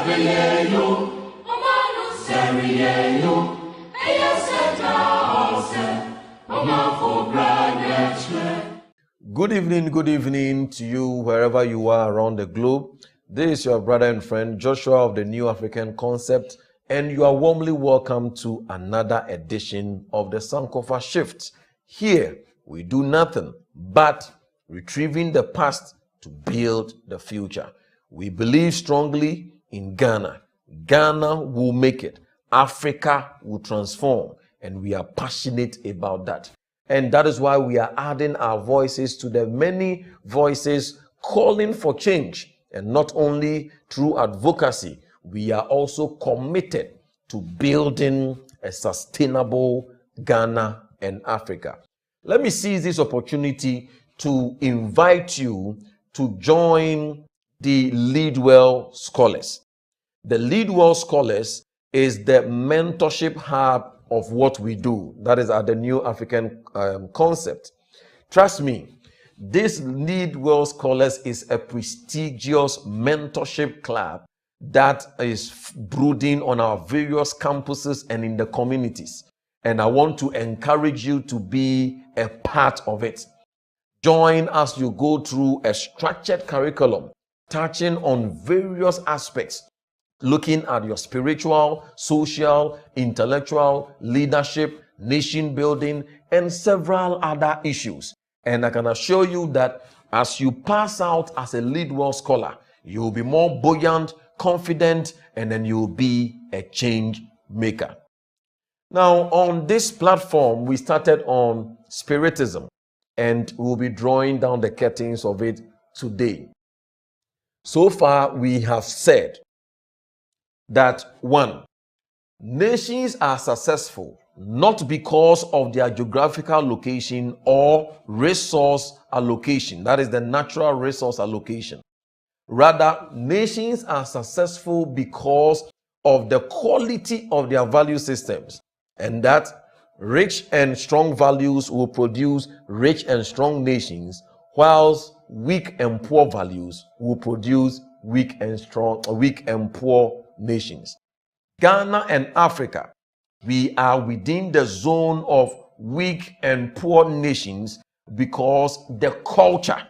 Good evening to you wherever you are around the globe. This is your brother and friend Joshua of the New African Concept, and you are warmly welcome to another edition of the SANKOFA Shift. Here, we do nothing but retrieving the past to build the future. We believe strongly in Ghana. Ghana will make it. Africa will transform, and we are passionate about that. And that is why we are adding our voices to the many voices calling for change. And not only through advocacy, we are also committed to building a sustainable Ghana and Africa. Let me seize this opportunity to invite you to join the Leadwell Scholars. The Leadwell Scholars is the mentorship hub of what we do. That is at the New African Concept. Trust me, this Leadwell Scholars is a prestigious mentorship club that is brooding on our various campuses and in the communities. And I want to encourage you to be a part of it. Join as you go through a structured curriculum touching on various aspects, looking at your spiritual, social, intellectual, leadership, nation building, and several other issues. And I can assure you that as you pass out as a Leadwell Scholar, you will be more buoyant, confident, and then you will be a change maker. Now, on this platform, we started on Spiritism, and we'll be drawing down the curtains of it today. So far, we have said that 1, nations are successful not because of their geographical location or resource allocation, that is the natural resource allocation. Rather, nations are successful because of the quality of their value systems, and that rich and strong values will produce rich and strong nations, whilst weak and poor values will produce weak and poor nations. Ghana and Africa, we are within the zone of weak and poor nations because the culture,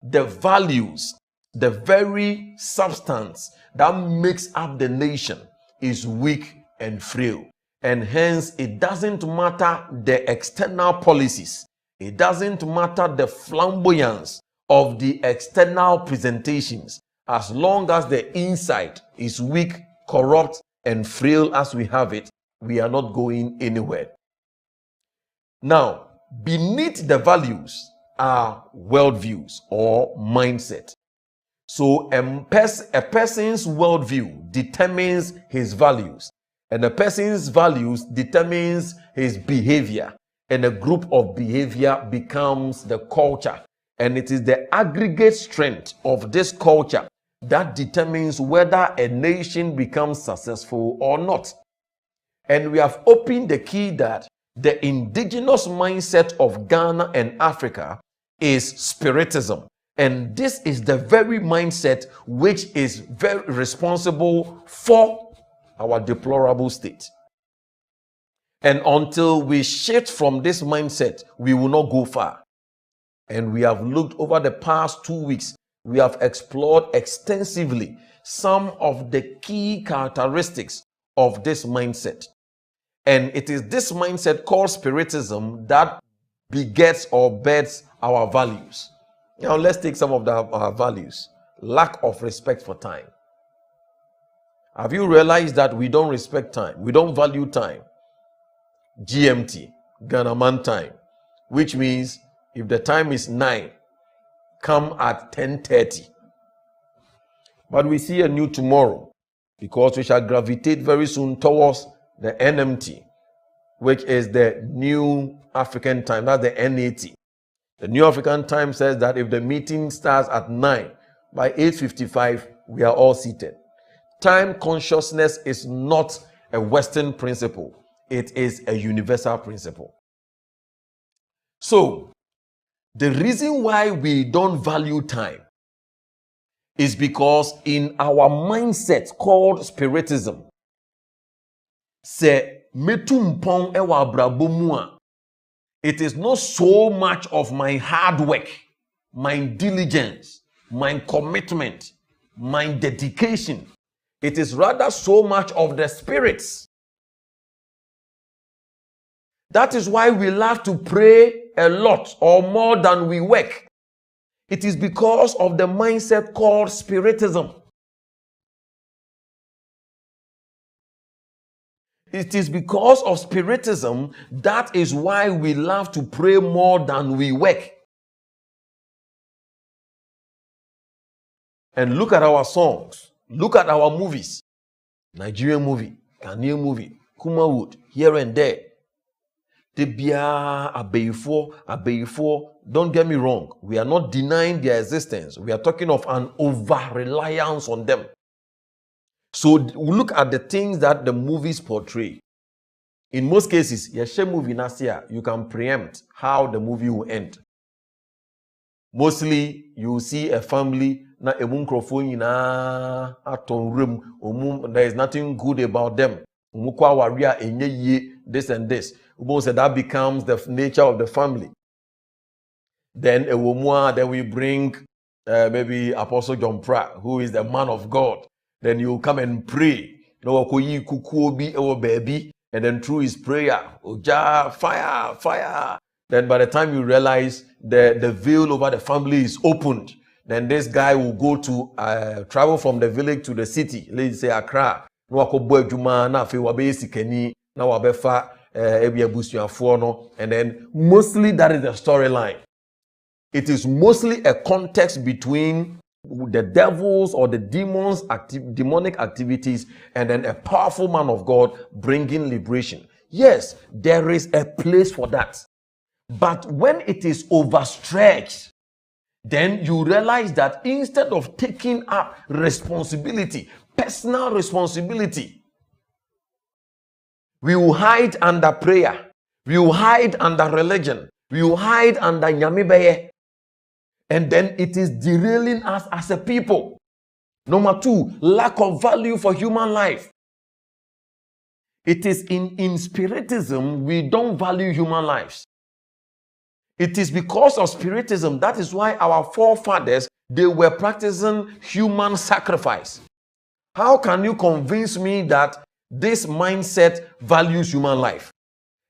the values, the very substance that makes up the nation is weak and frail. And hence, it doesn't matter the external policies. It doesn't matter the flamboyance of the external presentations. As long as the inside is weak, corrupt, and frail as we have it, we are not going anywhere. Now, beneath the values are worldviews or mindset. So a person's worldview determines his values, and a person's values determines his behavior, and a group of behavior becomes the culture. And it is the aggregate strength of this culture that determines whether a nation becomes successful or not. And we have opened the key that the indigenous mindset of Ghana and Africa is Spiritism. And this is the very mindset which is very responsible for our deplorable state. And until we shift from this mindset, we will not go far. And we have looked over the past 2 weeks, we have explored extensively some of the key characteristics of this mindset. And it is this mindset called Spiritism that begets or beds our values. Now, let's take some of our values. Lack of respect for time. Have you realized that we don't respect time? We don't value time. GMT, Ghana Man time, which means if the time is 9, come at 10:30. But we see a new tomorrow because we shall gravitate very soon towards the NMT, which is the New African Time. That's the NAT. The New African Time says that if the meeting starts at 9, by 8:55, we are all seated. Time consciousness is not a Western principle. It is a universal principle. So, the reason why we don't value time is because in our mindset called spiritism, se metumpon ewa brabomua, it is not so much of my hard work, my diligence, my commitment, my dedication. It is rather so much of the spirits. That is why we love to pray a lot or more than we work. It is because of the mindset called spiritism. It is because of spiritism that is why we love to pray more than we work. And look at our songs. Look at our movies. Nigerian movie, Ghanaian movie, Kumawood, here and there. Tebia, Abeyfo. Don't get me wrong. We are not denying their existence. We are talking of an over-reliance on them. So look at the things that the movies portray. In most cases, yeshe movie nasia, you can preempt how the movie will end. Mostly, you see a family na emunkrofo na aton room, there is nothing good about them. This and this. That becomes the nature of the family. Then then we bring maybe Apostle John Pratt, who is the man of God. Then you come and pray. And then through his prayer, fire, fire. Then by the time you realize the veil over the family is opened, then this guy will go to travel from the village to the city. Let's say Accra. And then mostly that is the storyline. It is mostly a context between the devils or the demons, demonic activities, and then a powerful man of God bringing liberation. Yes, there is a place for that. But when it is overstretched, then you realize that instead of taking up responsibility, personal responsibility, we will hide under prayer. We will hide under religion. We will hide under nyamibeye. And then it is derailing us as a people. Number two, lack of value for human life. It is in spiritism, we don't value human lives. It is because of spiritism, that is why our forefathers, they were practicing human sacrifice. How can you convince me that this mindset values human life?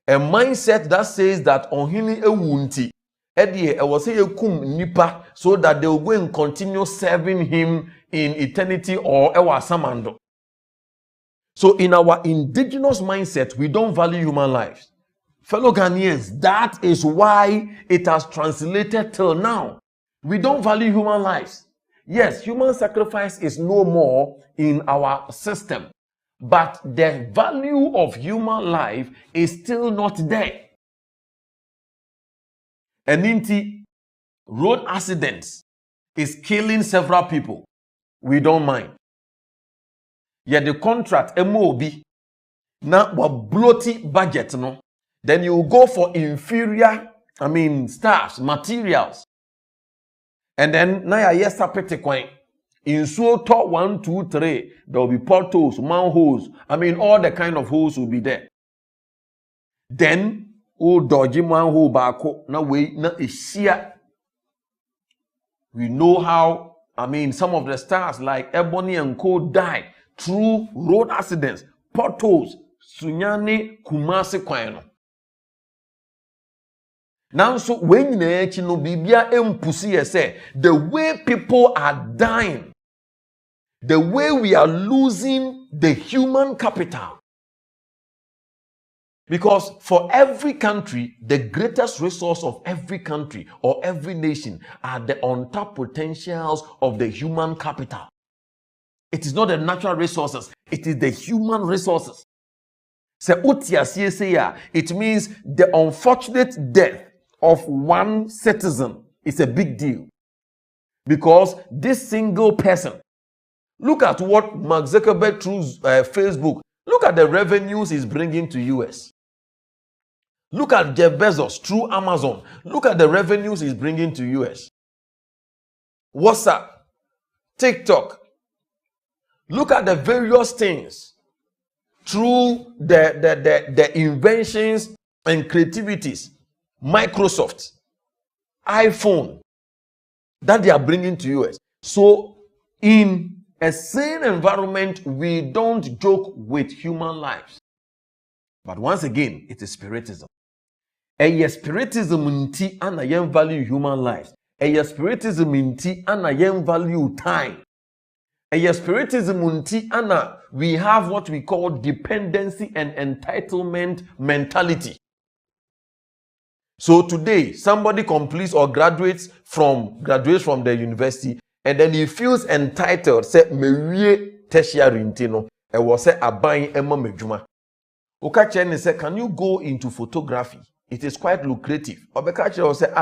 A mindset that says that onhini ewunti, nipa, so that they will go and continue serving him in eternity or ewa samando. So in our indigenous mindset, we don't value human lives. Fellow Ghanaians, that is why it has translated till now. We don't value human lives. Yes, human sacrifice is no more in our system, but the value of human life is still not there. And inti, road accidents is killing several people. We don't mind. Yet the contract MOB na wa bloaty budget no. Then you go for inferior, staffs, materials. And then na ya yesa pete kwan. In so top 1, 2, 3, there will be potholes, manholes. All the kind of holes will be there. Then dodgy manhole bako na we na ishia. We know how, some of the stars like Ebony and Co died through road accidents, potholes, Sunyane, Kumasi, Kwano. Now, so when you know, Bibia empusi say the way people are dying, the way we are losing the human capital. Because for every country, the greatest resource of every country or every nation are the untapped potentials of the human capital. It is not the natural resources, it is the human resources. It means the unfortunate death of one citizen is a big deal. Because this single person, look at what Mark Zuckerberg through Facebook, look at the revenues he's bringing to US. Look at Jeff Bezos through Amazon. Look at the revenues he's bringing to US. WhatsApp, TikTok. Look at the various things through the inventions and creativities, Microsoft, iPhone, that they are bringing to us. So in a sane environment, we don't joke with human lives. But once again, it is spiritism. A spiritism nti ana yen value human lives. A spiritism nti ana yen value time. A spiritism nti ana we have what we call dependency and entitlement mentality. So today, somebody completes or graduates from the university, and then he feels entitled. Say mewie tertiary intino. E was say aban ema medjuma. Okache say, can you go into photography? It is quite lucrative. Obekache will say,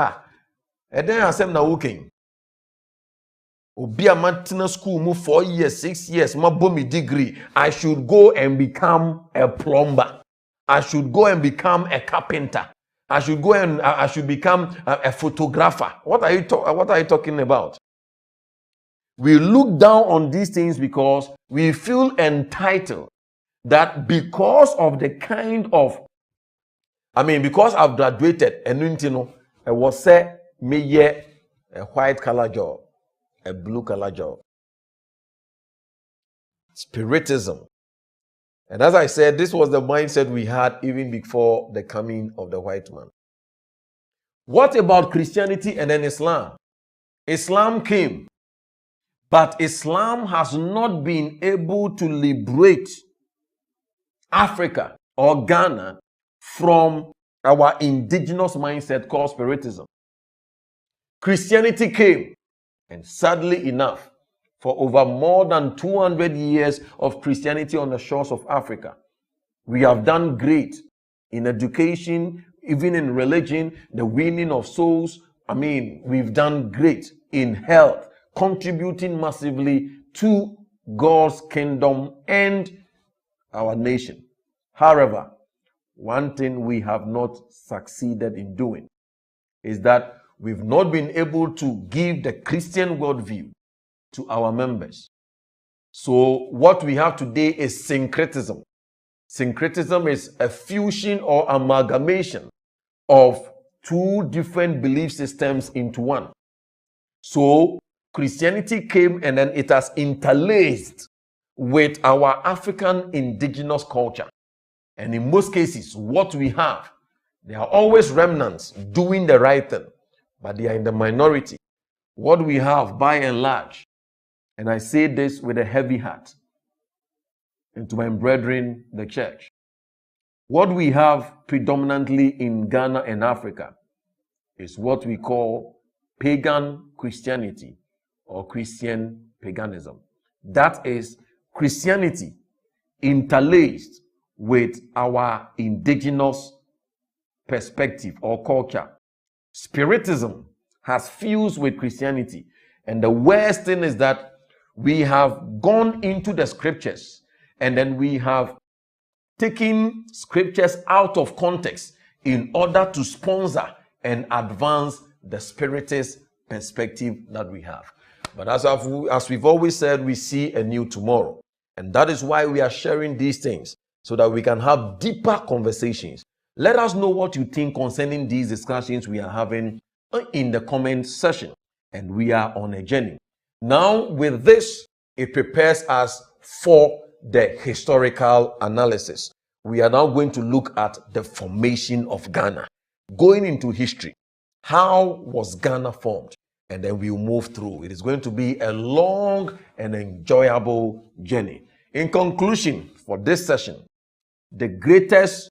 and then asem na working. Obi a mantina school move 4 years, 6 years, ma bomi degree. I should go and become a plumber. I should go and become a carpenter. I should go and I should become a photographer. What are you talking about? We look down on these things because we feel entitled that because of the kind of, because I've graduated and I was say me a white collar job, a blue collar job. Spiritism. And as I said, this was the mindset we had even before the coming of the white man. What about Christianity and then Islam? Islam came, but Islam has not been able to liberate Africa or Ghana from our indigenous mindset called spiritism. Christianity came, and sadly enough, for over more than 200 years of Christianity on the shores of Africa, we have done great in education, even in religion, the winning of souls. We've done great in health, contributing massively to God's kingdom and our nation. However, one thing we have not succeeded in doing is that we've not been able to give the Christian worldview to our members. So what we have today is syncretism. Syncretism is a fusion or amalgamation of two different belief systems into one. So Christianity came and then it has interlaced with our African indigenous culture. And in most cases, what we have, there are always remnants doing the right thing, but they are in the minority. What we have, by and large, and I say this with a heavy heart, and to my brethren, the church, what we have predominantly in Ghana and Africa is what we call pagan Christianity or Christian paganism. That is Christianity interlaced with our indigenous perspective or culture. Spiritism has fused with Christianity. And the worst thing is that we have gone into the scriptures and then we have taken scriptures out of context in order to sponsor and advance the spiritist perspective that we have. But as we've always said, we see a new tomorrow. And that is why we are sharing these things, so that we can have deeper conversations. Let us know what you think concerning these discussions we are having in the comment section. And we are on a journey. Now, with this, it prepares us for the historical analysis. We are now going to look at the formation of Ghana. Going into history, how was Ghana formed? And then we'll move through. It is going to be a long and enjoyable journey. In conclusion, for this session, the greatest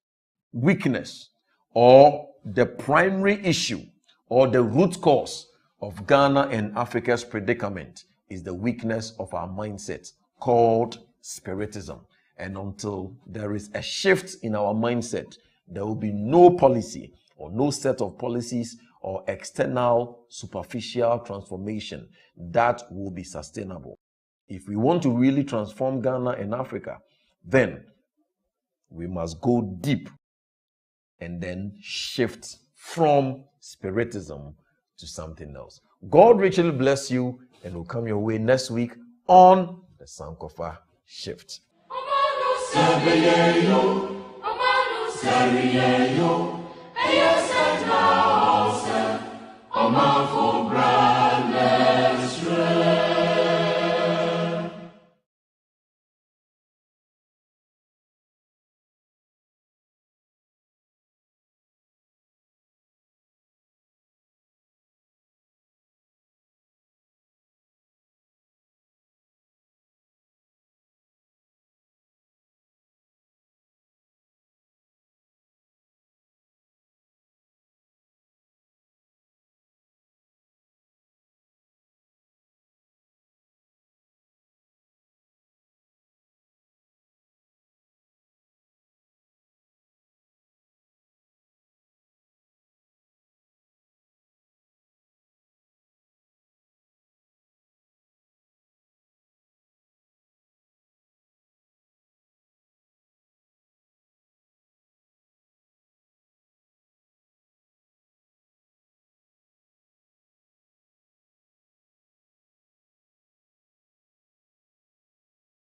weakness or the primary issue or the root cause of Ghana and Africa's predicament is the weakness of our mindset called spiritism. And until there is a shift in our mindset, there will be no policy or no set of policies or external superficial transformation that will be sustainable. If we want to really transform Ghana and Africa, then we must go deep and then shift from spiritism to something else. God richly bless you, and will come your way next week on the SANKOFA Shift.